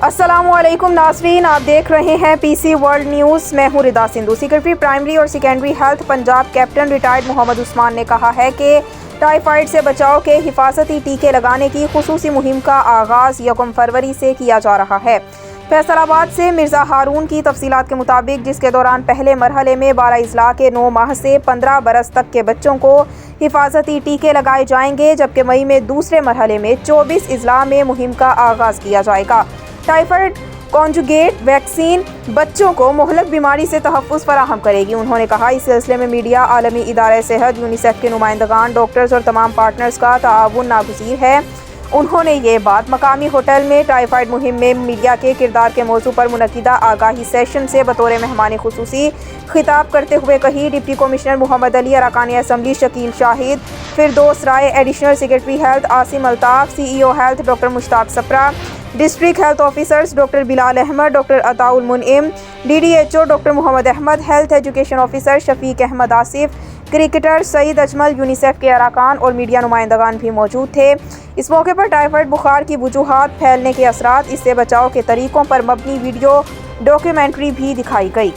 السلام علیکم ناظرین، آپ دیکھ رہے ہیں پی سی ورلڈ نیوز۔ میں ہوں ردا سندھو۔ سیکرٹری پرائمری اور secondary health Punjab captain retired Muhammad Usman نے کہا ہے کہ ٹائیفائیڈ سے بچاؤ کے حفاظتی ٹیکے لگانے کی خصوصی مہم کا آغاز 1 فروری سے کیا جا رہا ہے۔ فیصل آباد سے مرزا ہارون کی تفصیلات کے مطابق، جس کے دوران پہلے مرحلے میں 12 اضلاع کے 9 ماہ سے 15 برس تک کے بچوں کو حفاظتی ٹیکے لگائے جائیں گے، جبکہ مئی میں دوسرے مرحلے میں 24 اضلاع میں مہم کا آغاز کیا جائے گا۔ ٹائیفائیڈ کانجوگیٹ ویکسین بچوں کو مہلک بیماری سے تحفظ فراہم کرے گی۔ انہوں نے کہا، اس سلسلے میں میڈیا، عالمی ادارہ صحت، یونیسیف کے نمائندگان، ڈاکٹرز اور تمام پارٹنرز کا تعاون ناگزیر ہے۔ انہوں نے یہ بات مقامی ہوٹل میں ٹائیفائیڈ مہم میں میڈیا کے کردار کے موضوع پر منعقدہ آگاہی سیشن سے بطور مہمان خصوصی خطاب کرتے ہوئے کہی۔ ڈپٹی کمشنر محمد علی، ارکان اسمبلی Shakeel Shahid, Firdous Rai, additional secretary health Asim Altaf, C E O health doctor Mushtaq Sipra, district health officers doctor Bilal Ahmad, doctor Ata Almunim, D D H O doctor Muhammad Ahmad, health education officer Shafiq Ahmad Asif, cricketer Saeed Ajmal, UNICEF کے ارکان اور میڈیا نمائندگان بھی موجود تھے۔ اس موقع پر ٹائیفائیڈ بخار کی وجوہات، پھیلنے کے اثرات، اس سے بچاؤ کے طریقوں پر مبنی ویڈیو ڈاکیومنٹری بھی دکھائی گئی۔